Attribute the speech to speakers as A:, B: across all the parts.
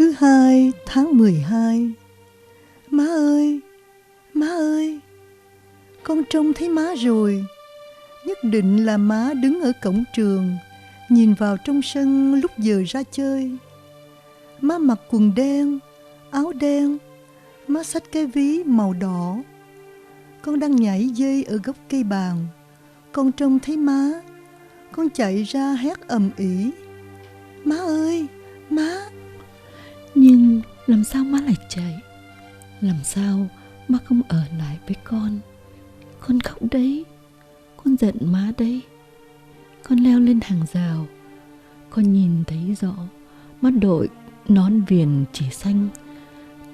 A: Thứ hai tháng 12. Má ơi, má ơi, con trông thấy má rồi. Nhất định là má đứng ở cổng trường, nhìn vào trong sân lúc giờ ra chơi. Má mặc quần đen, áo đen, má xách cái ví màu đỏ. Con đang nhảy dây ở gốc cây bàng. Con trông thấy má, con chạy ra hét ầm ĩ: má ơi, má!
B: Nhưng làm sao má lại chạy? Làm sao má không ở lại với con? Con khóc đấy, con giận má đấy. Con leo lên hàng rào, con nhìn thấy rõ mắt đội nón viền chỉ xanh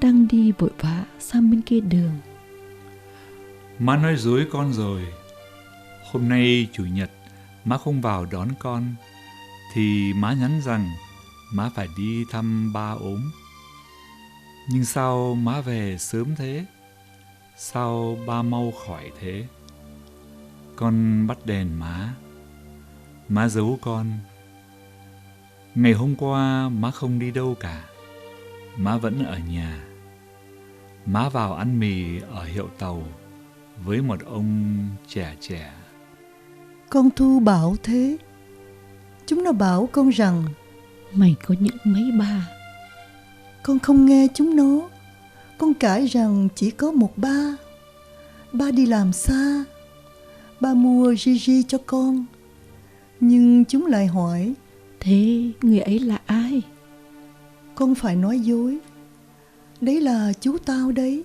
B: đang đi vội vã sang bên kia đường.
C: Má nói dối con rồi. Hôm nay chủ nhật má không vào đón con, thì má nhắn rằng má phải đi thăm ba ốm. Nhưng sao má về sớm thế? Sao ba mau khỏi thế? Con bắt đèn má giấu con. Ngày hôm qua má không đi đâu cả, má vẫn ở nhà. Má vào ăn mì ở hiệu tàu với một ông trẻ.
A: Con Thu bảo thế. Chúng nó bảo con rằng
B: Mày có những mấy ba?
A: con không nghe chúng nó. Con cãi rằng chỉ có một ba. Ba đi làm xa. Ba mua Gigi cho con. Nhưng chúng lại hỏi:
B: Thế người ấy là ai?
A: con phải nói dối. Đấy là chú tao đấy.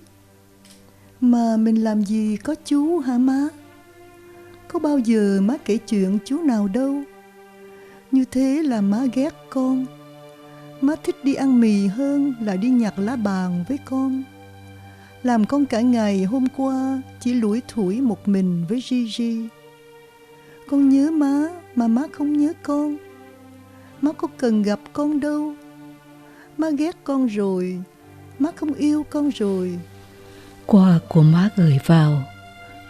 A: Mà mình làm gì có chú hả má? Có bao giờ má kể chuyện chú nào đâu. Như thế là má ghét con. Má thích đi ăn mì hơn là đi nhặt lá bàng với con. Làm con cả ngày hôm qua chỉ lủi thủi một mình với Gigi. Con nhớ má mà má không nhớ con. Má có cần gặp con đâu. Má ghét con rồi. Má không yêu con rồi.
B: Quà của má gửi vào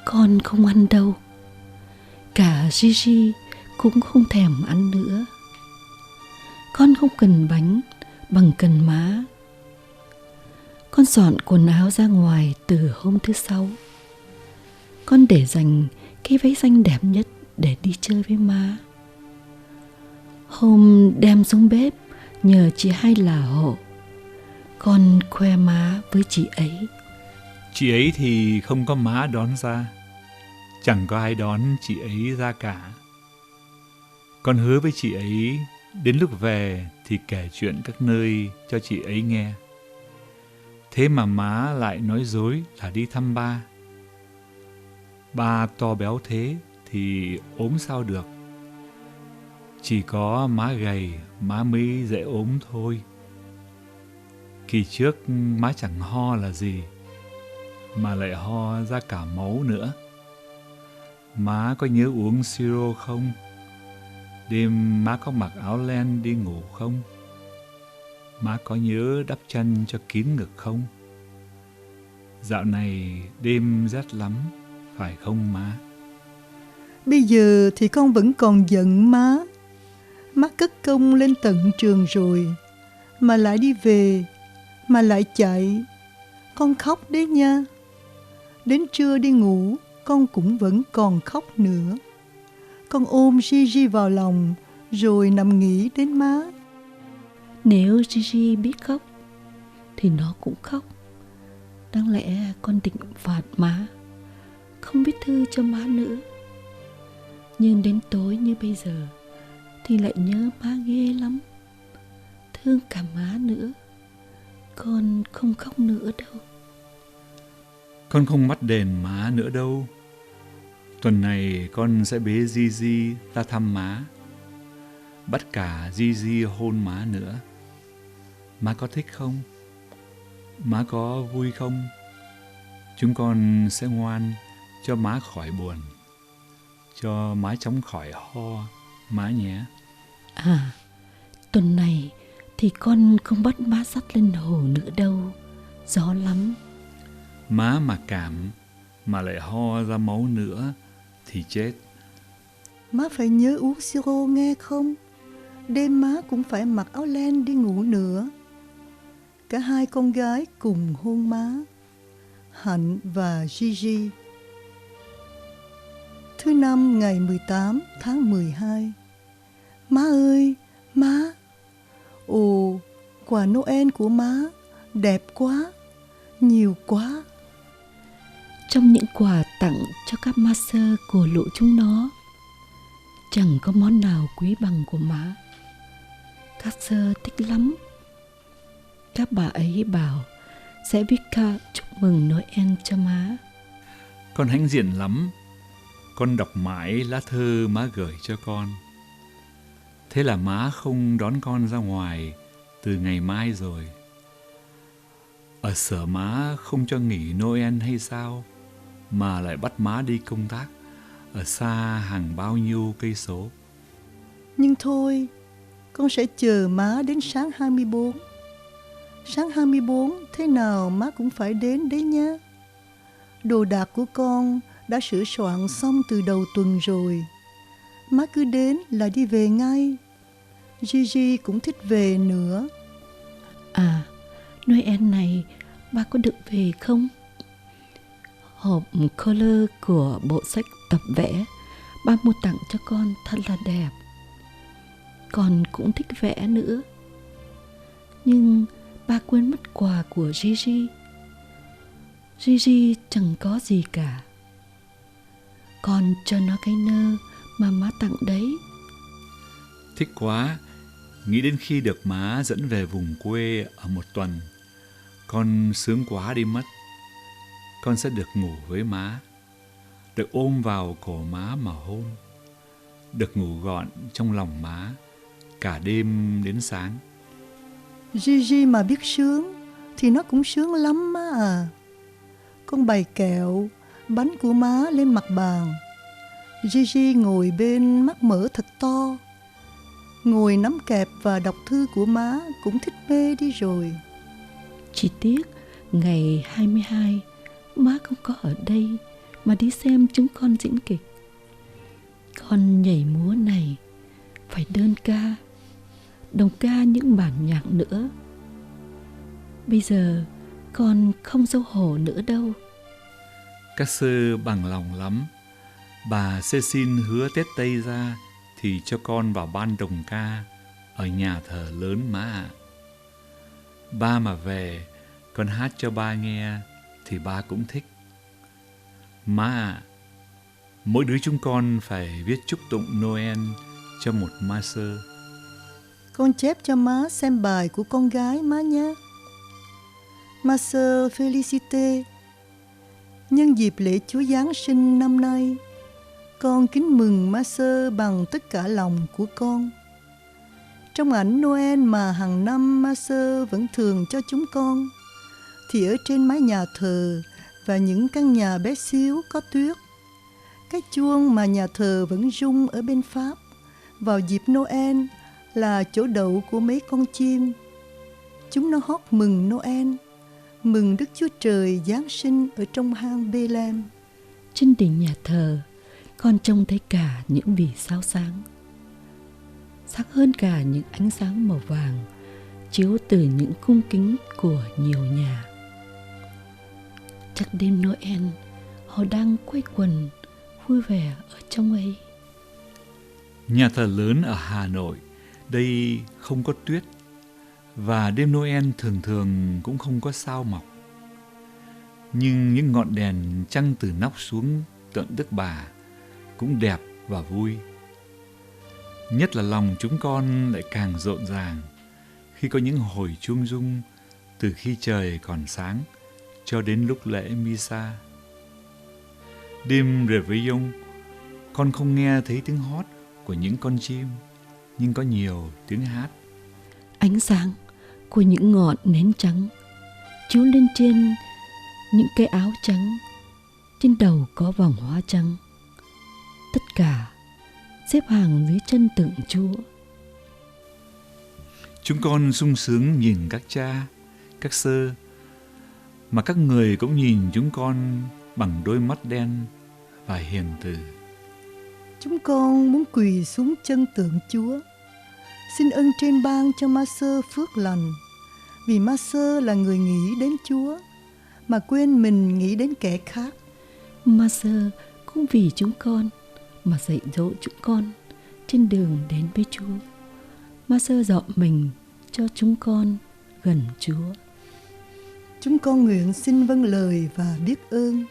B: con không ăn đâu. Cả Gigi cũng không thèm ăn nữa. Con không cần bánh bằng cần má. Con dọn quần áo ra ngoài từ hôm thứ Sáu. Con để dành cái váy xanh đẹp nhất để đi chơi với má. Hôm đem xuống bếp nhờ chị Hai là hộ, con khoe má với chị ấy.
C: Chị ấy thì không có má đón ra. Chẳng có ai đón chị ấy ra cả. Con hứa với chị ấy đến lúc về thì kể chuyện các nơi cho chị ấy nghe. Thế mà má lại nói dối là đi thăm ba. Ba to béo thế thì ốm sao được. Chỉ có má gầy má mới dễ ốm thôi. Kỳ trước má chẳng ho là gì, mà lại ho ra cả máu nữa. Má có nhớ uống siro không? Đêm má có mặc áo len đi ngủ không? Má có nhớ đắp chăn cho kín ngực không? Dạo này đêm rét lắm, phải không má?
A: Bây giờ thì con vẫn còn giận má. Má cất công lên tận trường rồi, mà lại đi về, mà lại chạy. Con khóc đấy nha. Đến trưa đi ngủ, con cũng vẫn còn khóc nữa. Con ôm Gigi vào lòng, rồi nằm nghỉ đến má.
B: Nếu Gigi biết khóc thì nó cũng khóc. Đáng lẽ con định phạt má, không viết thư cho má nữa. Nhưng đến tối như bây giờ thì lại nhớ má ghê lắm. Thương cả má nữa. Con không khóc nữa đâu.
C: Con không bắt đèn má nữa đâu. Tuần này con sẽ bế Gigi ra thăm má. Bắt cả Gigi hôn má nữa. Má có thích không? Má có vui không? Chúng con sẽ ngoan cho má khỏi buồn, cho má chóng khỏi ho, má nhé.
B: À, tuần này thì con không bắt má dắt lên hồ nữa đâu. Gió lắm.
C: Má mà cảm mà lại ho ra máu nữa thì chết.
A: Má phải nhớ uống siro nghe không? Đêm má cũng phải mặc áo len đi ngủ nữa. cả hai con gái cùng hôn má, Hạnh và Gigi. Thứ năm ngày 18 tháng 12. Má ơi, má! Ồ, quà Noel của má đẹp quá, nhiều quá.
B: Trong những quà tặng cho các master của lũ chúng nó, chẳng có món nào quý bằng của má. Các sơ thích lắm. Các bà ấy bảo sẽ viết ca chúc mừng Noel cho má.
C: Con hãnh diện lắm. Con đọc mãi lá thơ má gửi cho con. Thế là má không đón con ra ngoài từ ngày mai rồi. Ở sở má không cho nghỉ Noel hay sao, mà lại bắt má đi công tác ở xa hàng bao nhiêu cây số.
A: Nhưng thôi, con sẽ chờ má đến sáng 24. Sáng 24 thế nào má cũng phải đến đấy nhé. Đồ đạc của con đã sửa soạn xong từ đầu tuần rồi. Má cứ đến là đi về ngay. Gigi cũng thích về nữa.
B: À, Noel này ba có được về không? Hộp color của bộ sách tập vẽ ba mua tặng cho con thật là đẹp. Con cũng thích vẽ nữa. Nhưng ba quên mất quà của Gigi. Gigi chẳng có gì cả. Con cho nó cái nơ mà má tặng đấy.
C: Thích quá. Nghĩ đến khi được má dẫn về vùng quê ở một tuần, con sướng quá đi mất. Con sẽ được ngủ với má, được ôm vào cổ má mà hôn, được ngủ gọn trong lòng má cả đêm đến sáng.
A: Gigi mà biết sướng thì nó cũng sướng lắm má à. Con bày kẹo, bánh của má lên mặt bàn. Gigi ngồi bên mắt mở thật to, ngồi nắm kẹp và đọc thư của má cũng thích mê đi rồi.
B: Chỉ tiếc ngày 22 má không có ở đây mà đi xem chúng con diễn kịch. Con nhảy múa này phải đơn ca, đồng ca những bản nhạc nữa. Bây giờ con không xấu hổ nữa đâu.
C: Các sư bằng lòng lắm. Bà Cecil hứa Tết Tây ra thì cho con vào ban đồng ca ở nhà thờ lớn má ạ. Ba mà về con hát cho ba nghe thì ba cũng thích. Má ạ, mỗi đứa chúng con phải viết chúc tụng Noel cho một master.
A: Con chép cho má xem bài của con gái má nhé. Master Felicite, nhân dịp lễ Chúa Giáng sinh năm nay, con kính mừng Master bằng tất cả lòng của con. Trong ảnh Noel mà hàng năm Master vẫn thường cho chúng con, thì ở trên mái nhà thờ và những căn nhà bé xíu có tuyết, cái chuông mà nhà thờ vẫn rung ở bên Pháp vào dịp Noel là chỗ đậu của mấy con chim. Chúng nó hót mừng Noel, mừng Đức Chúa Trời Giáng sinh ở trong hang Bethlehem.
B: Trên đỉnh nhà thờ, con trông thấy cả những vì sao sáng, sáng hơn cả những ánh sáng màu vàng chiếu từ những khung kính của nhiều nhà. Chắc đêm Noel họ đang quây quần vui vẻ ở trong ấy.
C: Nhà thờ lớn ở Hà Nội đây không có tuyết, và đêm Noel thường thường cũng không có sao mọc. Nhưng những ngọn đèn trăng từ nóc xuống tượng Đức Bà cũng đẹp và vui. Nhất là lòng chúng con lại càng rộn ràng khi có những hồi chuông rung từ khi trời còn sáng cho đến lúc lễ Misa. Đêm Réveillon, con không nghe thấy tiếng hót của những con chim, nhưng có nhiều tiếng hát.
B: Ánh sáng của những ngọn nến trắng chiếu lên trên những cái áo trắng, trên đầu có vòng hoa trắng. Tất cả xếp hàng dưới chân tượng Chúa.
C: Chúng con sung sướng nhìn các cha, các sơ, mà các người cũng nhìn chúng con bằng đôi mắt đen và hiền từ.
A: Chúng con muốn quỳ xuống chân tượng Chúa, xin ơn trên ban cho Master phước lành Vì Master là người nghĩ đến Chúa mà quên mình nghĩ đến kẻ khác.
B: Master cũng vì chúng con mà dạy dỗ chúng con trên đường đến với Chúa. Master dọn mình cho chúng con gần Chúa.
A: Chúng con nguyện xin vâng lời và biết ơn.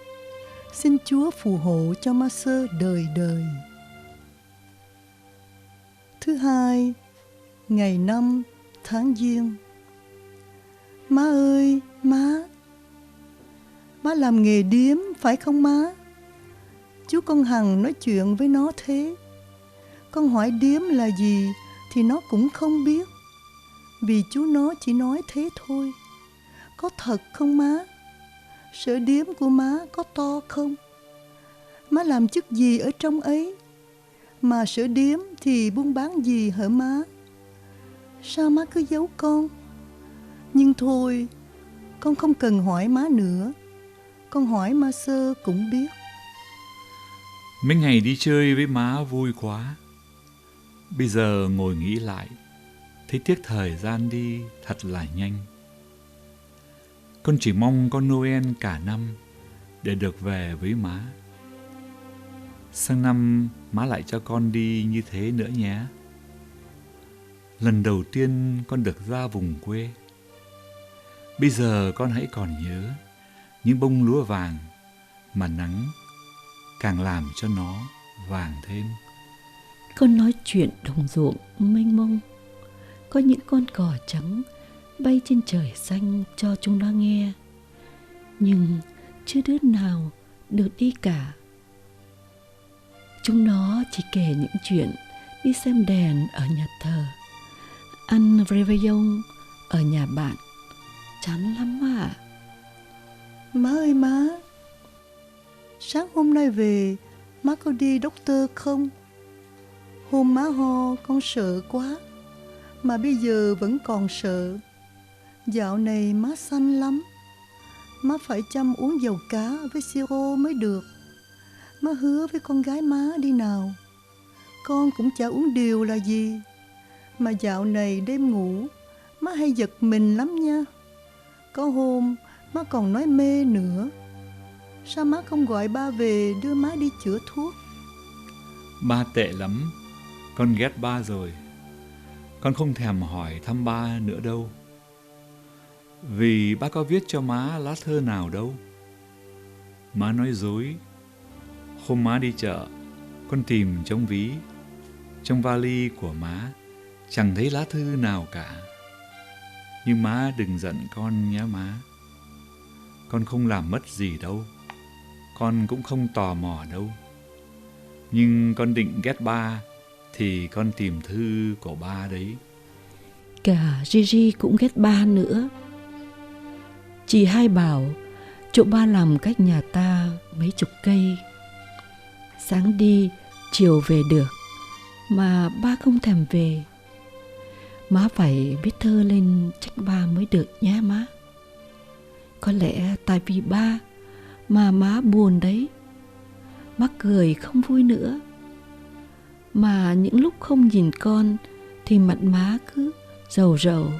A: Xin Chúa phù hộ cho Master đời đời. Thứ hai, ngày 5 tháng Giêng. Má ơi, má làm nghề điếm phải không má? Chú con Hằng nói chuyện với nó thế. Con hỏi điếm là gì thì nó cũng không biết, vì chú nó chỉ nói thế thôi. Có thật không má? Sở điếm của má có to không? Má làm chức gì ở trong ấy? Mà sở điếm thì buôn bán gì hả má? Sao má cứ giấu con? Nhưng thôi, con không cần hỏi má nữa. Con hỏi Master cũng biết.
C: Mấy ngày đi chơi với má vui quá. Bây giờ ngồi nghĩ lại, thấy tiếc thời gian đi thật là nhanh. Con chỉ mong có Noel cả năm để được về với má. Sang năm má lại cho con đi như thế nữa nhé. Lần đầu tiên con được ra vùng quê. Bây giờ con hãy còn nhớ những bông lúa vàng mà nắng càng làm cho nó vàng thêm.
B: Con nói chuyện đồng ruộng mênh mông, có những con cò trắng bay trên trời xanh cho chúng nó nghe, nhưng chưa đứa nào được đi cả. Chúng nó chỉ kể những chuyện đi xem đèn ở nhà thờ, ăn Réveillon ở nhà bạn. Chán lắm à.
A: Má ơi má, sáng hôm nay về má có đi doctor không? Hôm má ho con sợ quá, mà bây giờ vẫn còn sợ. Dạo này má xanh lắm. Má phải chăm uống dầu cá với siro mới được. Má hứa với con gái má đi nào. Con cũng chả uống điều là gì. Mà dạo này đêm ngủ má hay giật mình lắm nha. Có hôm má còn nói mê nữa. Sao má không gọi ba về đưa má đi chữa thuốc?
C: Ba tệ lắm. Con ghét ba rồi. Con không thèm hỏi thăm ba nữa đâu. Vì ba có viết cho má lá thơ nào đâu. Má nói dối. Hôm má đi chợ, con tìm trong ví, trong vali của má, chẳng thấy lá thư nào cả. Nhưng má đừng giận con nhé má. Con không làm mất gì đâu. Con cũng không tò mò đâu. Nhưng con định ghét ba thì con tìm thư của ba đấy.
B: Cả Gigi cũng ghét ba nữa. Chị hai bảo chỗ ba làm cách nhà ta mấy chục cây. Sáng đi, chiều về được, mà ba không thèm về. Má phải viết thơ lên trách ba mới được nhé má. Có lẽ tại vì ba mà má buồn đấy. Má cười không vui nữa. Mà những lúc không nhìn con thì mặt má cứ rầu rầu.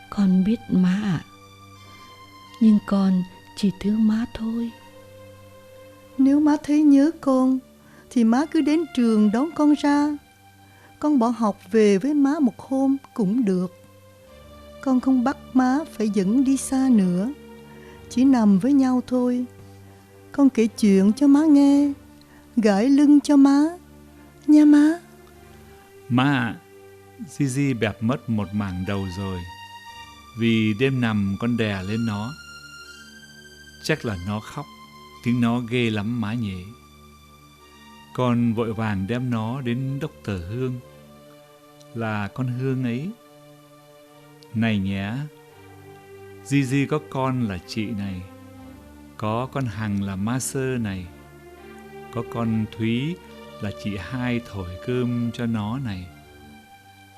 B: Con biết má ạ. Nhưng con chỉ thương má thôi.
A: Nếu má thấy nhớ con thì má cứ đến trường đón con ra. Con bỏ học về với má một hôm cũng được. Con không bắt má phải dẫn đi xa nữa. Chỉ nằm với nhau thôi. Con kể chuyện cho má nghe, gãi lưng cho má nha má.
C: Má ạ, Gigi bẹp mất một mảng đầu rồi. Vì đêm nằm con đè lên nó. Chắc là nó khóc. Tiếng nó ghê lắm má nhỉ. Con vội vàng đem nó đến Dr. Hương. Là con Hương ấy. Này nhé, Gigi có con là chị này. Có con Hằng là master này. Có con Thúy là chị hai thổi cơm cho nó này.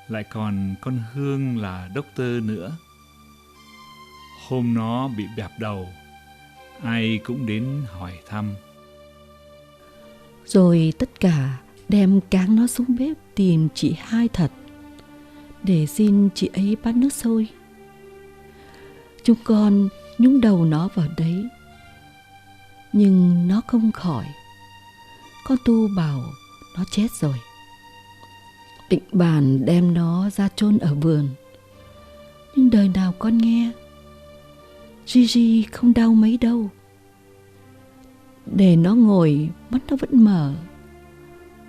C: Lại còn con Hương là doctor nữa. Hôm nó bị bẹp đầu, ai cũng đến hỏi thăm.
B: Rồi tất cả đem cáng nó xuống bếp tìm chị hai thật, để xin chị ấy bắt nước sôi. Chúng con nhúng đầu nó vào đấy, nhưng nó không khỏi. Con Tu bảo nó chết rồi. Định bàn đem nó ra chôn ở vườn, nhưng đời nào con nghe, Gigi không đau mấy đâu. Để nó ngồi, mắt nó vẫn mở,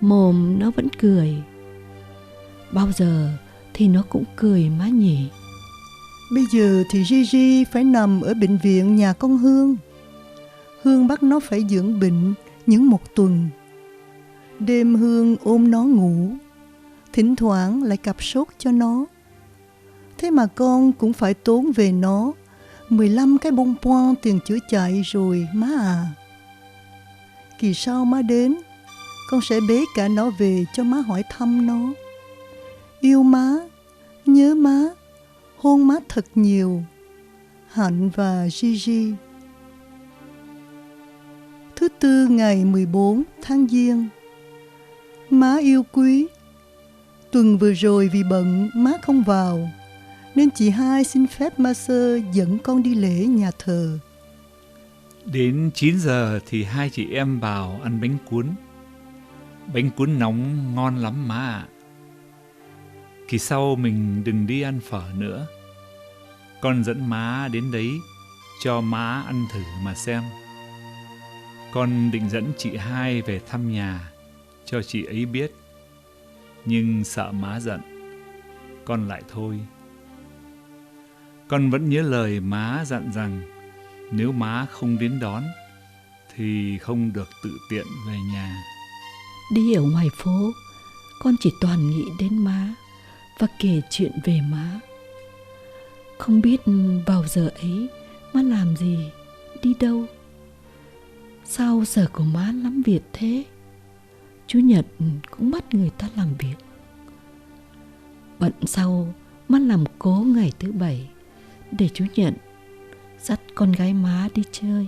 B: mồm nó vẫn cười. Bao giờ thì nó cũng cười má nhỉ.
A: Bây giờ thì Gigi phải nằm ở bệnh viện nhà con Hương. Hương bắt nó phải dưỡng bệnh những 1 tuần. Đêm Hương ôm nó ngủ, thỉnh thoảng lại cặp sốt cho nó. Thế mà con cũng phải tốn về nó 15 cái bon bon tiền chữa chạy rồi má à. Kỳ sau má đến, con sẽ bế cả nó về cho má hỏi thăm nó. Yêu má, nhớ má, hôn má thật nhiều. Hạnh và Gigi. Thứ Tư ngày 14 tháng Giêng. Má yêu quý, tuần vừa rồi vì bận má không vào, nên chị Hai xin phép master dẫn con đi lễ nhà thờ.
C: Đến 9 giờ thì hai chị em vào ăn bánh cuốn. Bánh cuốn nóng ngon lắm má ạ. Kỳ sau mình đừng đi ăn phở nữa. Con dẫn má đến đấy cho má ăn thử mà xem. Con định dẫn chị Hai về thăm nhà cho chị ấy biết, nhưng sợ má giận, con lại thôi. Con vẫn nhớ lời má dặn rằng nếu má không đến đón thì không được tự tiện về nhà.
B: Đi ở ngoài phố, con chỉ toàn nghĩ đến má và kể chuyện về má. Không biết vào giờ ấy má làm gì, đi đâu. Sao giờ của má lắm việc thế? Chủ nhật cũng bắt người ta làm việc. Bận sau má làm cố ngày thứ Bảy để Chủ nhật dắt con gái má đi chơi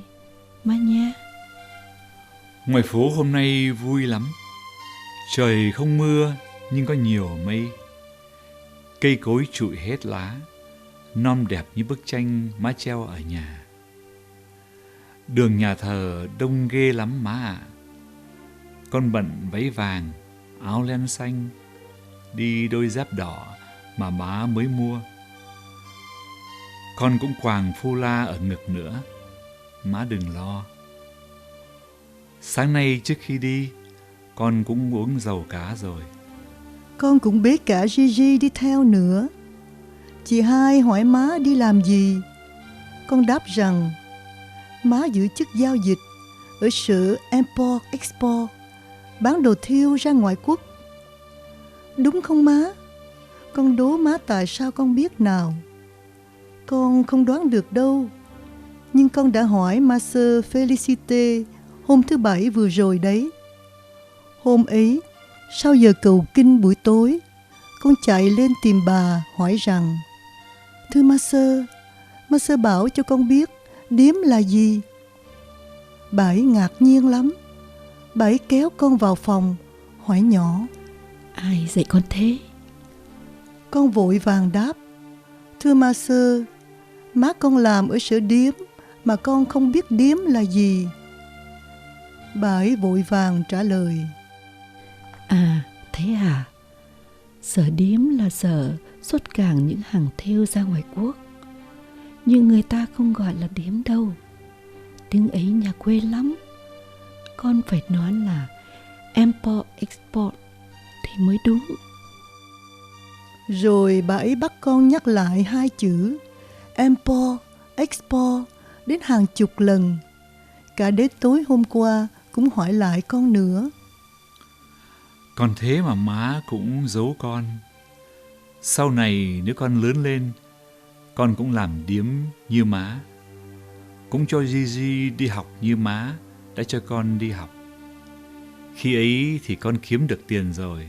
B: má nhé.
C: Ngoài phố hôm nay vui lắm. Trời không mưa nhưng có nhiều mây. Cây cối trụi hết lá, non đẹp như bức tranh má treo ở nhà. Đường nhà thờ đông ghê lắm má ạ. Con bận váy vàng, áo len xanh, đi đôi dép đỏ mà má mới mua. Con cũng quàng phô la ở ngực nữa, má đừng lo. Sáng nay trước khi đi, con cũng uống dầu cá rồi.
A: Con cũng bế cả Gigi đi theo nữa. Chị Hai hỏi má đi làm gì. Con đáp rằng má giữ chức giao dịch ở sở Import-Export, bán đồ thiêu ra ngoại quốc. Đúng không má? Con đố má tại sao con biết nào. Con không đoán được đâu. Nhưng con đã hỏi Master Felicite hôm thứ Bảy vừa rồi đấy. Hôm ấy, sau giờ cầu kinh buổi tối, con chạy lên tìm bà hỏi rằng: Thưa Master bảo cho con biết điếm là gì. Bà ấy ngạc nhiên lắm. Bà ấy kéo con vào phòng, hỏi nhỏ:
B: Ai dạy con thế?
A: Con vội vàng đáp: Thưa Master, má con làm ở sở điếm mà con không biết điếm là gì. Bà ấy vội vàng trả lời:
B: À, thế à? Sở điếm là sở xuất cảng những hàng thêu ra ngoài quốc. Nhưng người ta không gọi là điếm đâu. Tiếng ấy nhà quê lắm. Con phải nói là Import-Export thì mới đúng.
A: Rồi bà ấy bắt con nhắc lại 2 chữ Import-Export đến hàng chục lần. Cả đến tối hôm qua cũng hỏi lại con nữa.
C: Còn thế mà má cũng giấu con. Sau này nếu con lớn lên, con cũng làm điếm như má. Cũng cho Gigi đi học như má đã cho con đi học. Khi ấy thì con kiếm được tiền rồi,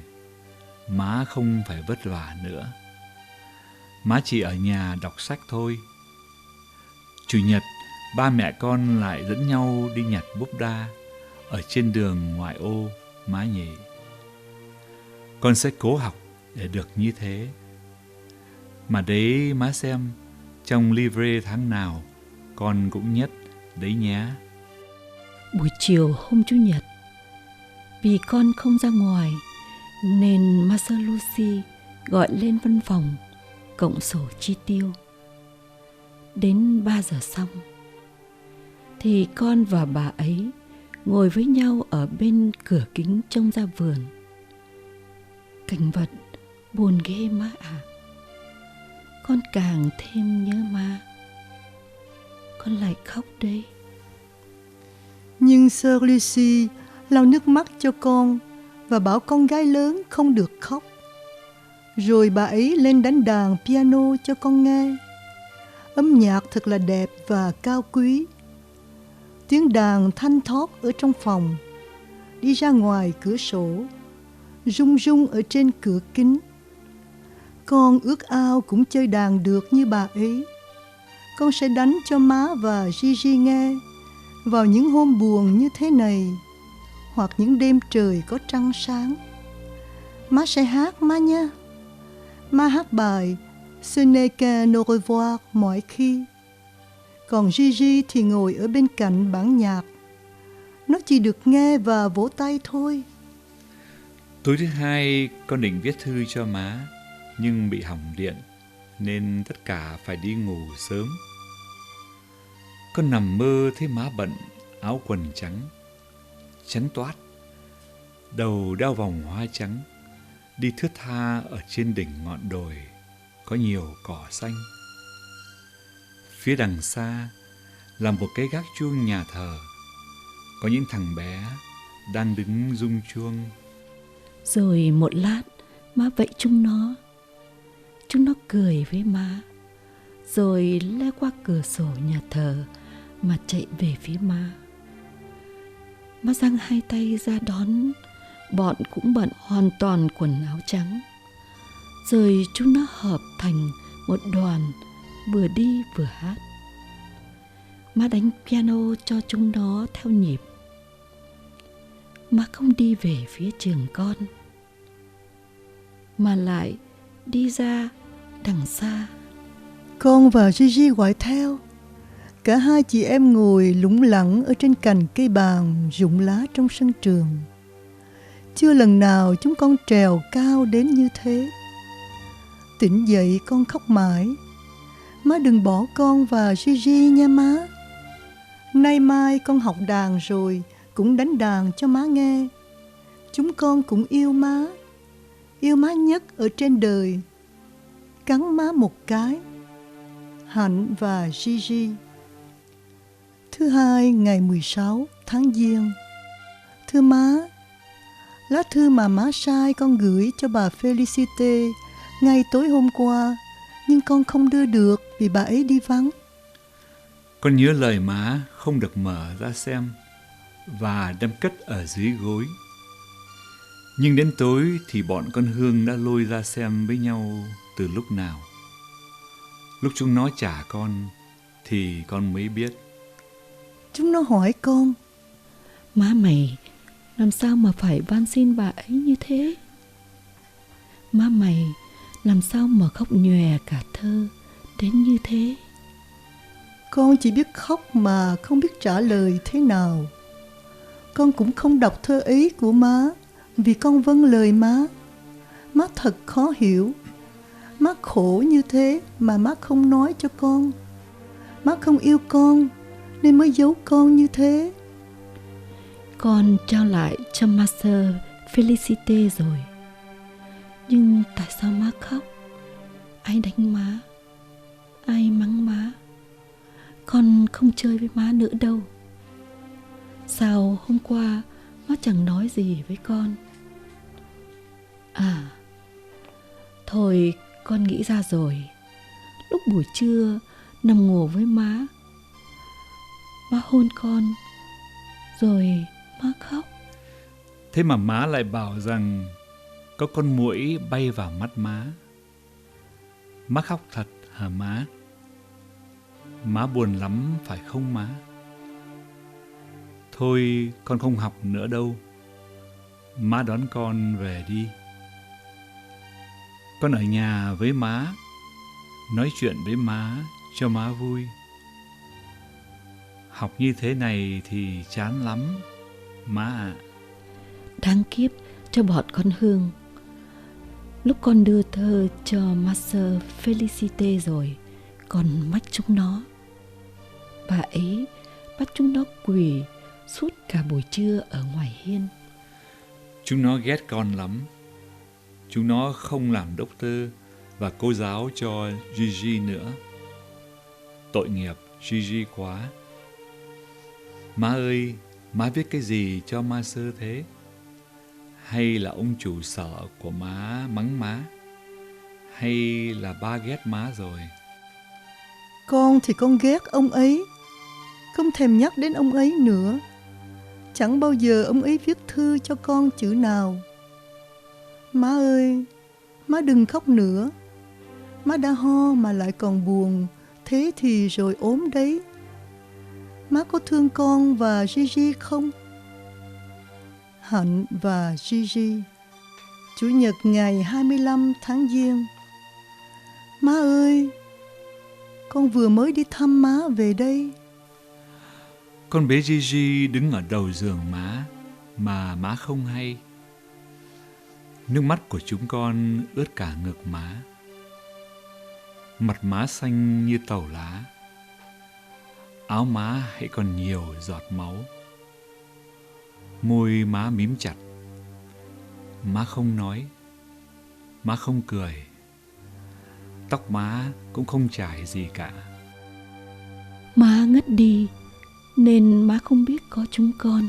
C: má không phải vất vả nữa. Má chỉ ở nhà đọc sách thôi. Chủ nhật, ba mẹ con lại dẫn nhau đi nhặt búp đa ở trên đường ngoại ô má nhỉ. Con sẽ cố học để được như thế. Mà đấy má xem, Trong livre tháng nào, con cũng nhất đấy nhé.
B: Buổi chiều hôm Chủ nhật, vì con không ra ngoài nên Master Lucy gọi lên văn phòng cộng sổ chi tiêu. Đến 3 giờ xong thì con và bà ấy ngồi với nhau ở bên cửa kính trông ra vườn. Cảnh vật buồn ghê má ạ. Con càng thêm nhớ má. Con lại khóc đấy.
A: Nhưng Sir Lucy lau nước mắt cho con và bảo con gái lớn không được khóc. Rồi bà ấy lên đánh đàn piano cho con nghe. Âm nhạc thật là đẹp và cao quý. Tiếng đàn thanh thoát ở trong phòng, đi ra ngoài cửa sổ, rung rung ở trên cửa kính. Con ước ao cũng chơi đàn được như bà ấy. Con sẽ đánh cho má và Gigi nghe vào những hôm buồn như thế này, hoặc những đêm trời có trăng sáng. Má sẽ hát má nha. Má hát bài Ce n'est qu'un au revoir mọi khi. Còn Gigi thì ngồi ở bên cạnh bản nhạc. Nó chỉ được nghe và vỗ tay thôi.
C: Tối thứ hai, con định viết thư cho má, nhưng bị hỏng điện, nên tất cả phải đi ngủ sớm. Con nằm mơ thấy má bận áo quần trắng, trắng toát, đầu đeo vòng hoa trắng, đi thướt tha ở trên đỉnh ngọn đồi có nhiều cỏ xanh. Phía đằng xa là một cái gác chuông nhà thờ, có những thằng bé đang đứng rung chuông.
B: Rồi một lát má vẫy chúng nó cười với má, rồi lê qua cửa sổ nhà thờ mà chạy về phía má. Má giang hai tay ra đón, bọn cũng bận hoàn toàn quần áo trắng. Rồi chúng nó hợp thành một đoàn, vừa đi vừa hát. Má đánh piano cho chúng nó theo nhịp. Má không đi về phía trường con, mà lại đi ra đằng xa.
A: Con và Gigi gọi theo. Cả hai chị em ngồi lủng lẳng ở trên cành cây bàng rụng lá trong sân trường. Chưa lần nào chúng con trèo cao đến như thế. Tỉnh dậy con khóc mãi. Má đừng bỏ con và Gigi nha má. Nay mai con học đàn rồi cũng đánh đàn cho má nghe. Chúng con cũng yêu má nhất ở trên đời. Cắn má một cái. Hạnh và Gigi. Thứ hai ngày 16 tháng Giêng. Thưa má, lá thư mà má sai con gửi cho bà Felicite ngay tối hôm qua, nhưng con không đưa được vì bà ấy đi vắng.
C: Con nhớ lời má không được mở ra xem và đem cất ở dưới gối. Nhưng đến tối thì bọn con Hương đã lôi ra xem với nhau từ lúc nào. Lúc chúng nó trả con thì con mới biết.
A: Chúng nó hỏi con:
B: Má mày làm sao mà phải van xin bà ấy như thế? Má mày làm sao mà khóc nhòe cả thơ đến như thế?
A: Con chỉ biết khóc mà không biết trả lời thế nào. Con cũng không đọc thơ ấy của má vì con vâng lời má. Má thật khó hiểu. Má khổ như thế mà má không nói cho con. Má không yêu con nên mới giấu con như thế.
B: Con trao lại cho Master Felicite rồi. Nhưng tại sao má khóc? Ai đánh má? Ai mắng má? Con không chơi với má nữa đâu. Sao hôm qua má chẳng nói gì với con? À, thôi con nghĩ ra rồi. Lúc buổi trưa nằm ngủ với má hôn con, rồi má khóc.
C: Thế mà má lại bảo rằng có con muỗi bay vào mắt má. Má khóc thật hả má? Má buồn lắm phải không má? Thôi con không học nữa đâu. Má đón con về đi. Con ở nhà với má, nói chuyện với má cho má vui. Học như thế này thì chán lắm, má ạ.
B: Đáng kiếp cho bọn con Hương. Lúc con đưa thơ cho Master Felicite rồi, con mách chúng nó. Bà ấy bắt chúng nó quỳ suốt cả buổi trưa ở ngoài hiên.
C: Chúng nó ghét con lắm. Chúng nó không làm đốc tơ và cô giáo cho Gigi nữa. Tội nghiệp Gigi quá. Má ơi, má viết cái gì cho Master thế? Hay là ông chủ sở của má mắng má? Hay là ba ghét má rồi?
A: Con thì con ghét ông ấy, không thèm nhắc đến ông ấy nữa. Chẳng bao giờ ông ấy viết thư cho con chữ nào. Má ơi, má đừng khóc nữa. Má đã ho mà lại còn buồn, thế thì rồi ốm đấy. Má có thương con và Gigi không? Hạnh và Gigi. Chủ nhật ngày 25 tháng Giêng. Má ơi, con vừa mới đi thăm má về đây.
C: Con bé Gigi đứng ở đầu giường má mà má không hay. Nước mắt của chúng con ướt cả ngực má. Mặt má xanh như tàu lá. Áo má hãy còn nhiều giọt máu. Môi má mím chặt. Má không nói. Má không cười. Tóc má cũng không chải gì cả.
B: Má ngất đi nên má không biết có chúng con.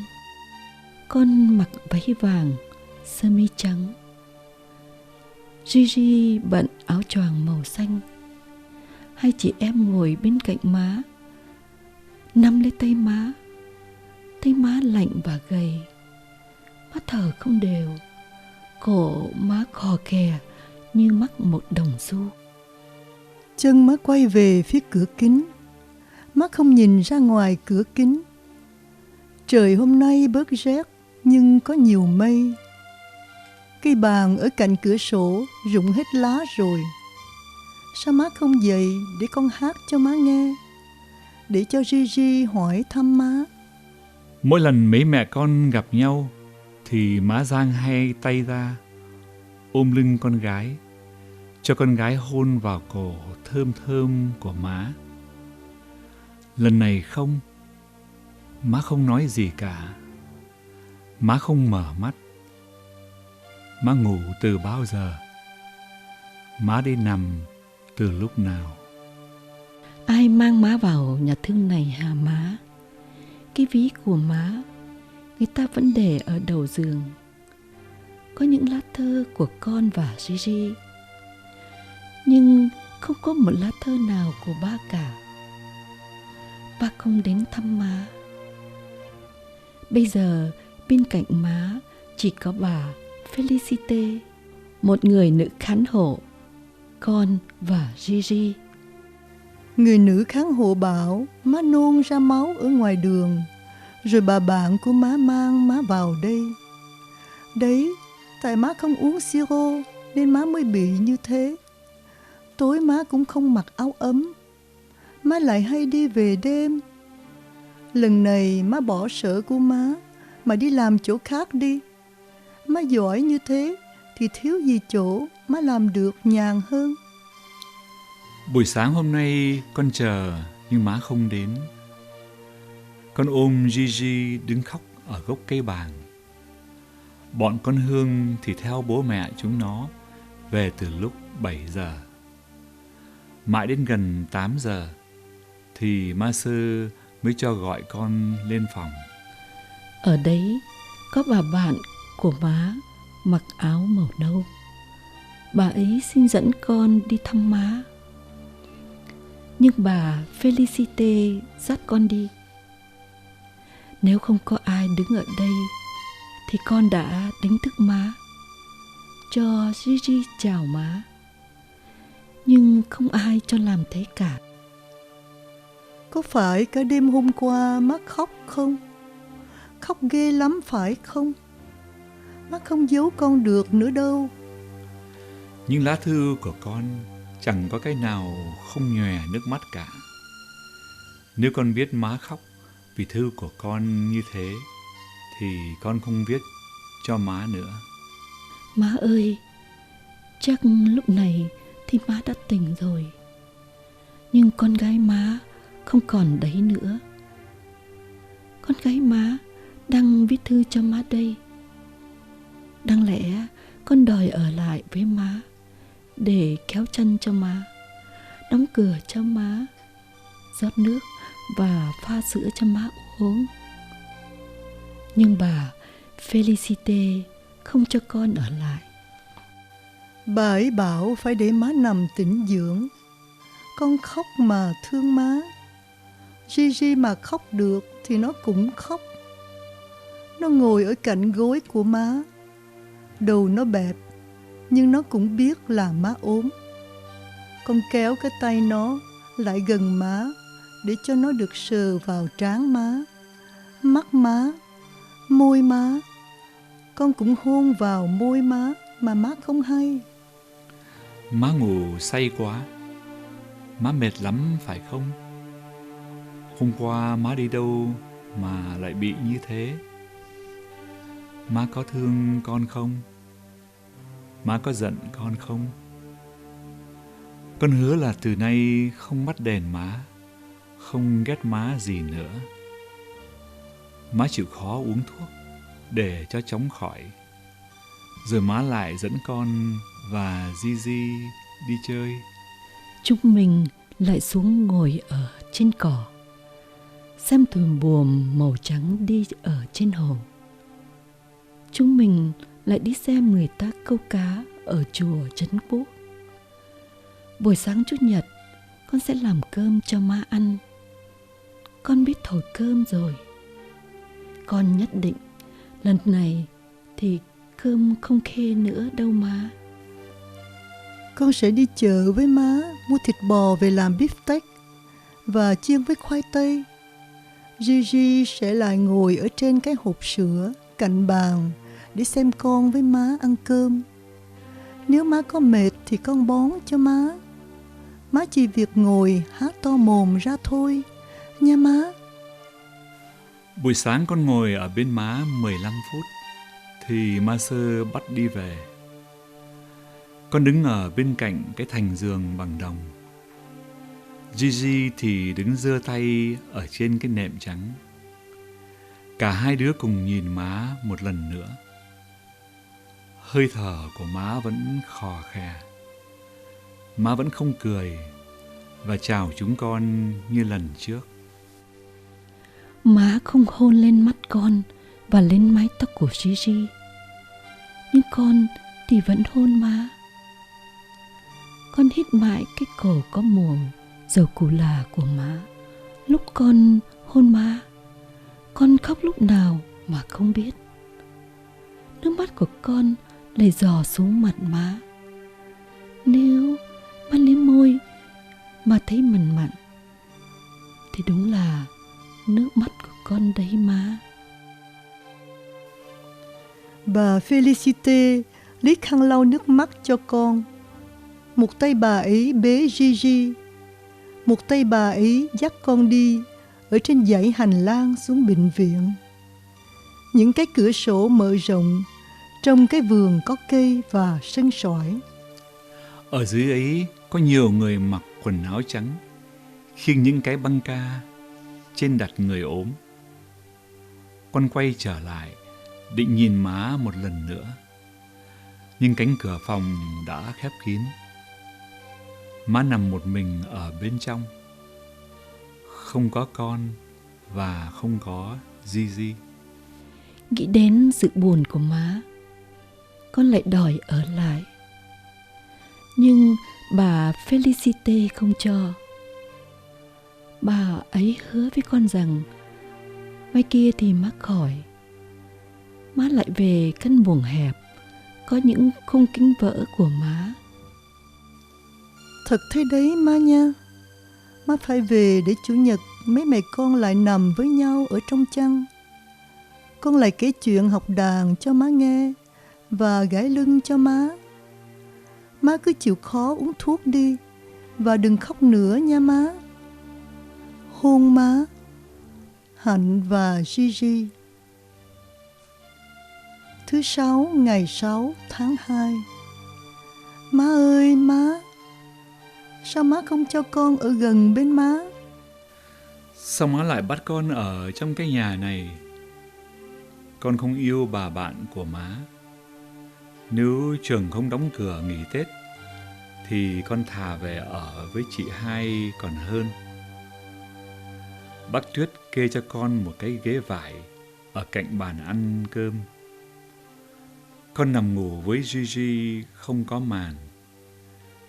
B: Con mặc váy vàng, sơ mi trắng. Gigi bận áo choàng màu xanh. Hai chị em ngồi bên cạnh má, nắm lấy tay má. Tay má lạnh và gầy. Má thở không đều. Cổ má khò khè như mắc một đồng xu.
A: Chân má quay về phía cửa kính. Má không nhìn ra ngoài cửa kính. Trời hôm nay bớt rét nhưng có nhiều mây. Cây bàn ở cạnh cửa sổ rụng hết lá rồi. Sao má không dậy để con hát cho má nghe, để cho Gigi hỏi thăm má?
C: Mỗi lần mấy mẹ con gặp nhau thì má giang hai tay ra, ôm lưng con gái, cho con gái hôn vào cổ thơm thơm của má. Lần này không, má không nói gì cả. Má không mở mắt. Má ngủ từ bao giờ? Má đi nằm từ lúc nào?
B: Ai mang má vào nhà thương này hả má? Cái ví của má người ta vẫn để ở đầu giường. Có những lá thơ của con và Gigi, nhưng không có một lá thơ nào của ba cả. Ba không đến thăm má. Bây giờ bên cạnh má chỉ có bà Felicite, một người nữ khán hộ, con và Gigi.
A: Người nữ khán hộ bảo má nôn ra máu ở ngoài đường, rồi bà bạn của má mang má vào đây. Đấy, tại má không uống siro nên má mới bị như thế. Tối má cũng không mặc áo ấm. Má lại hay đi về đêm. Lần này má bỏ sở của má mà đi làm chỗ khác đi. Má giỏi như thế thì thiếu gì chỗ má làm được nhàn hơn.
C: Buổi sáng hôm nay con chờ nhưng má không đến. Con ôm Gigi đứng khóc ở gốc cây bàng. Bọn con Hương thì theo bố mẹ chúng nó về từ lúc 7 giờ. Mãi đến gần 8 giờ thì ma sư mới cho gọi con lên phòng.
B: Ở đấy có bà bạn của má mặc áo màu nâu. Bà ấy xin dẫn con đi thăm má. Nhưng bà Felicite dắt con đi. Nếu không có ai đứng ở đây thì con đã đánh thức má, cho Gigi chào má. Nhưng không ai cho làm thế cả.
A: Có phải cả đêm hôm qua má khóc không? Khóc ghê lắm phải không? Má không giấu con được nữa đâu.
C: Những lá thư của con chẳng có cái nào không nhòe nước mắt cả. Nếu con biết má khóc vì thư của con như thế, thì con không viết cho má nữa.
B: Má ơi, chắc lúc này thì má đã tỉnh rồi. Nhưng con gái má không còn đấy nữa. Con gái má đang viết thư cho má đây. Đáng lẽ con đòi ở lại với má để kéo chân cho má, đóng cửa cho má, rót nước và pha sữa cho má uống. Nhưng bà Felicite không cho con ở lại.
A: Bà ấy bảo phải để má nằm tĩnh dưỡng. Con khóc mà thương má. Gigi mà khóc được thì nó cũng khóc. Nó ngồi ở cạnh gối của má. Đầu nó bẹp, nhưng nó cũng biết là má ốm. Con kéo cái tay nó lại gần má để cho nó được sờ vào trán má, mắt má, môi má. Con cũng hôn vào môi má mà má không hay.
C: Má ngủ say quá. Má mệt lắm phải không? Hôm qua má đi đâu mà lại bị như thế? Má có thương con không? Má có giận con không? Con hứa là từ nay không bắt đèn má, không ghét má gì nữa. Má chịu khó uống thuốc để cho chóng khỏi. Rồi má lại dẫn con và Gigi đi chơi.
B: Chúng mình lại xuống ngồi ở trên cỏ, xem thuyền buồm màu trắng đi ở trên hồ. Chúng mình lại đi xem người ta câu cá ở chùa Trấn Quốc. Buổi sáng Chủ nhật, con sẽ làm cơm cho má ăn. Con biết thổi cơm rồi. Con nhất định lần này thì cơm không khê nữa đâu má.
A: Con sẽ đi chợ với má, mua thịt bò về làm beef steak và chiên với khoai tây. Gigi sẽ lại ngồi ở trên cái hộp sữa cạnh bàn để xem con với má ăn cơm. Nếu má có mệt thì con bón cho má. Má chỉ việc ngồi há to mồm ra thôi, nha má.
C: Buổi sáng con ngồi ở bên má 15 phút, thì ma sơ bắt đi về. Con đứng ở bên cạnh cái thành giường bằng đồng. Gigi thì đứng giơ tay ở trên cái nệm trắng. Cả hai đứa cùng nhìn má một lần nữa. Hơi thở của má vẫn khò khè. Má vẫn không cười và chào chúng con như lần trước.
B: Má không hôn lên mắt con và lên mái tóc của Gigi, nhưng con thì vẫn hôn má. Con hít mãi cái cổ có mùi dầu cù là của má. Lúc con hôn má, con khóc lúc nào mà không biết. Nước mắt của con lại dò xuống mặt má. Nếu má liếm môi mà thấy mặn mặn thì đúng là nước mắt của con đấy má.
A: Bà Felicite lấy khăn lau nước mắt cho con. Một tay bà ấy bế Gigi, một tay bà ấy dắt con đi ở trên dãy hành lang xuống bệnh viện. Những cái cửa sổ mở rộng, trong cái vườn có cây và sân sỏi.
C: Ở dưới ấy có nhiều người mặc quần áo trắng, khiêng những cái băng ca, trên đặt người ốm. Con quay trở lại, định nhìn má một lần nữa, nhưng cánh cửa phòng đã khép kín. Má nằm một mình ở bên trong, không có con và không có Gigi.
B: Nghĩ đến sự buồn của má, con lại đòi ở lại. Nhưng bà Felicite không cho. Bà ấy hứa với con rằng mai kia thì má khỏi. Má lại về căn buồng hẹp, có những khung kính vỡ của má.
A: Thật thế đấy má nha. Má phải về để Chủ nhật mấy mẹ con lại nằm với nhau ở trong chăn. Con lại kể chuyện học đàn cho má nghe và gãi lưng cho má. Má cứ chịu khó uống thuốc đi. Và đừng khóc nữa nha má. Hôn má. Hạnh và Gigi. Thứ 6 ngày 6 tháng 2. Má ơi má, sao má không cho con ở gần bên má?
C: Sao má lại bắt con ở trong cái nhà này? Con không yêu bà bạn của má. Nếu trường không đóng cửa nghỉ Tết thì con thà về ở với chị hai còn hơn. Bác Tuyết kê cho con một cái ghế vải ở cạnh bàn ăn cơm. Con nằm ngủ với Gigi không có màn.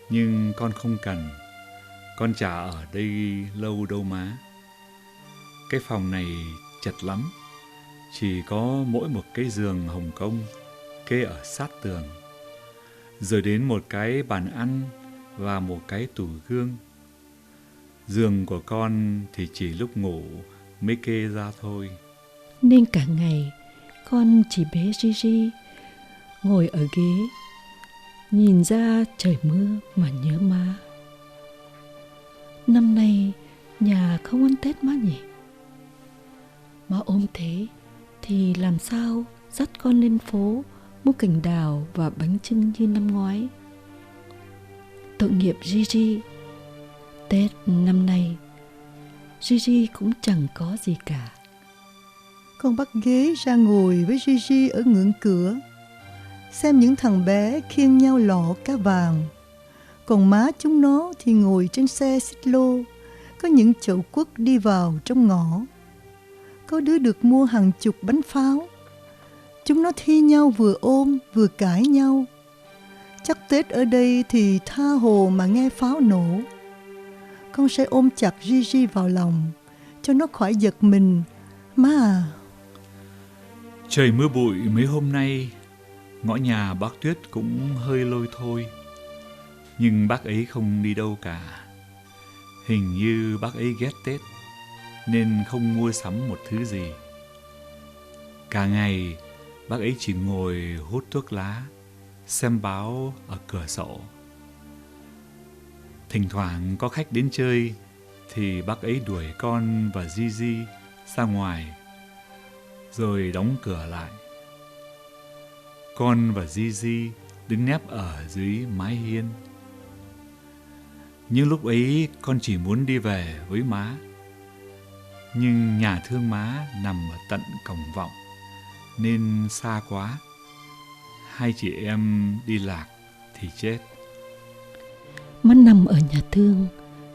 C: Nhưng con không cần. Con chả ở đây lâu đâu má. Cái phòng này chật lắm. Chỉ có mỗi một cái giường Hồng Kông kê ở sát tường. Rồi đến một cái bàn ăn và một cái tủ gương. Giường của con thì chỉ lúc ngủ mới kê ra thôi.
B: Nên cả ngày con chỉ bế Gigi ngồi ở ghế, nhìn ra trời mưa mà nhớ má. Năm nay nhà không ăn Tết má nhỉ? Má ôm thế thì làm sao dắt con lên phố mua cành đào và bánh chưng như năm ngoái. Tội nghiệp Gigi. Tết năm nay Gigi cũng chẳng có gì cả.
A: Con bắt ghế ra ngồi với Gigi ở ngưỡng cửa, xem những thằng bé khiêng nhau lọ cá vàng. Còn má chúng nó thì ngồi trên xe xích lô, có những chậu quất đi vào trong ngõ. Có đứa được mua hàng chục bánh pháo. Chúng nó thi nhau vừa ôm vừa cãi nhau. Chắc Tết ở đây thì tha hồ mà nghe pháo nổ. Con sẽ ôm chặt Gigi vào lòng cho nó khỏi giật mình, má à.
C: Trời mưa bụi mấy hôm nay, ngõ nhà bác Tuyết cũng hơi lôi thôi. Nhưng bác ấy không đi đâu cả. Hình như bác ấy ghét Tết nên không mua sắm một thứ gì. Cả ngày bác ấy chỉ ngồi hút thuốc lá, xem báo ở cửa sổ. Thỉnh thoảng có khách đến chơi thì bác ấy đuổi con và Gigi ra ngoài rồi đóng cửa lại. Con và Gigi đứng nép ở dưới mái hiên. Nhưng lúc ấy con chỉ muốn đi về với má. Nhưng nhà thương má nằm ở tận cổng vọng nên xa quá. Hai chị em đi lạc thì chết.
B: Má nằm ở nhà thương,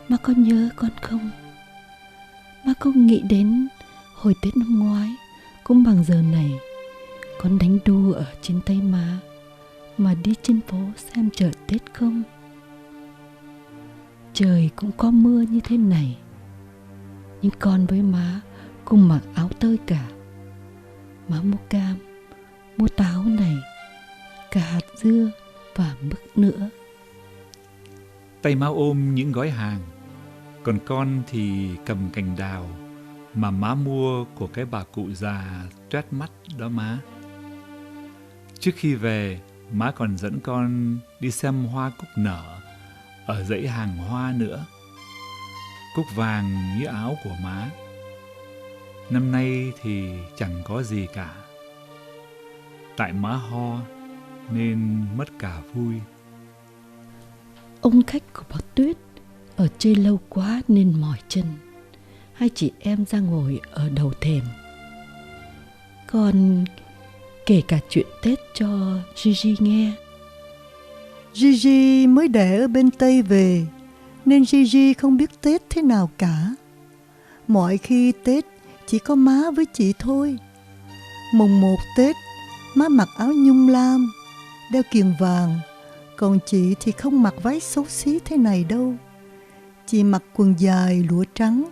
B: má có nhớ con không? Má có nghĩ đến hồi Tết năm ngoái cũng bằng giờ này, con đánh đu ở trên tay má mà đi trên phố xem chợ Tết không? Trời cũng có mưa như thế này, nhưng con với má cùng mặc áo tơi cả. Má mua cam, mua táo này, cả hạt dưa và mứt nữa.
C: Tay má ôm những gói hàng, còn con thì cầm cành đào mà má mua của cái bà cụ già toét mắt đó má. Trước khi về, má còn dẫn con đi xem hoa cúc nở ở dãy hàng hoa nữa. Cúc vàng như áo của má. Năm nay thì chẳng có gì cả. Tại má ho nên mất cả vui.
B: Ông khách của bác Tuyết ở chơi lâu quá nên mỏi chân. Hai chị em ra ngồi ở đầu thềm. Con kể cả chuyện Tết cho Gigi nghe.
A: Gigi mới đẻ ở bên Tây về nên Gigi không biết Tết thế nào cả. Mọi khi Tết chỉ có má với chị thôi. Mùng 1 Tết, má mặc áo nhung lam, đeo kiềng vàng. Còn chị thì không mặc váy xấu xí thế này đâu. Chị mặc quần dài lụa trắng,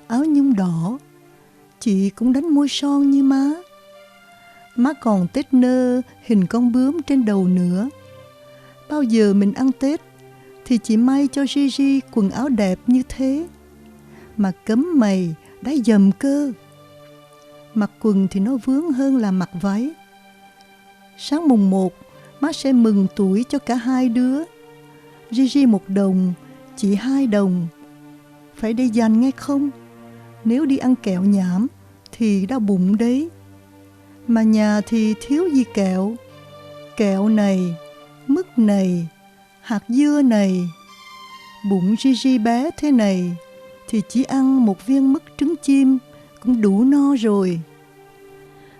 A: áo nhung đỏ. Chị cũng đánh môi son như má. Má còn tết nơ hình con bướm trên đầu nữa. Bao giờ mình ăn Tết thì chị may cho Gigi quần áo đẹp như thế. Mà cấm mày đã dầm cơ. Mặc quần thì nó vướng hơn là mặc váy. Sáng mùng 1, má sẽ mừng tuổi cho cả hai đứa. Gigi 1 đồng, Chỉ 2 đồng. Phải để dành nghe không? Nếu đi ăn kẹo nhảm thì đau bụng đấy. Mà nhà thì thiếu gì kẹo. Kẹo này, mứt này, hạt dưa này. Bụng Gigi bé thế này thì chỉ ăn một viên mứt trứng chim cũng đủ no rồi.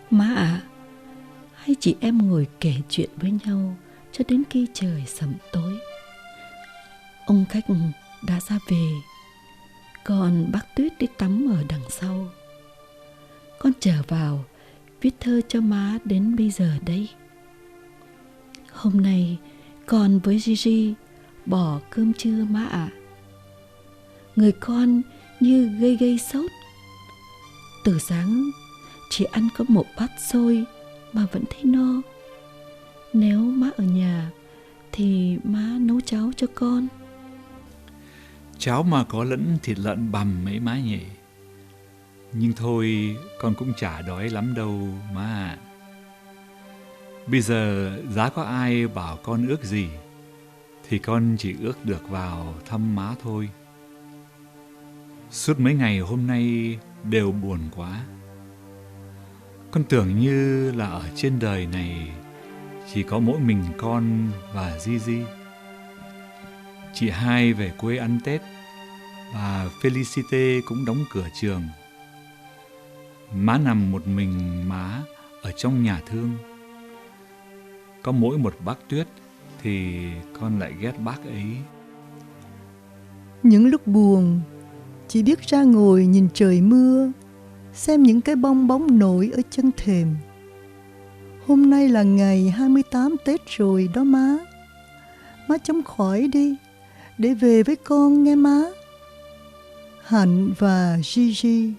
B: Má ạ, hay chị em ngồi kể chuyện với nhau cho đến khi trời sẩm tối. Ông khách đã ra về, còn bác Tuyết đi tắm ở đằng sau. Con trở vào viết thơ cho má đến bây giờ đây. Hôm nay con với Gigi bỏ cơm trưa má ạ. Người con như gây sốt. Từ sáng chỉ ăn có một bát xôi mà vẫn thấy no. Nếu má ở nhà thì má nấu cháo cho con.
C: Cháo mà có lẫn thịt lợn bằm mấy má nhỉ. Nhưng thôi, con cũng chả đói lắm đâu má ạ. Bây giờ giá có ai bảo con ước gì thì con chỉ ước được vào thăm má thôi. Suốt mấy ngày hôm nay đều buồn quá. Con tưởng như là ở trên đời này chỉ có mỗi mình con và Gigi. Chị hai về quê ăn Tết và Felicite cũng đóng cửa trường. Má nằm một mình má ở trong nhà thương. Có mỗi một bác Tuyết thì con lại ghét bác ấy.
A: Những lúc buồn, chỉ biết ra ngồi nhìn trời mưa, xem những cái bong bóng nổi ở chân thềm. Hôm nay là ngày 28 Tết rồi đó má. Má chống khỏi đi, để về với con nghe má. Hạnh và Gigi.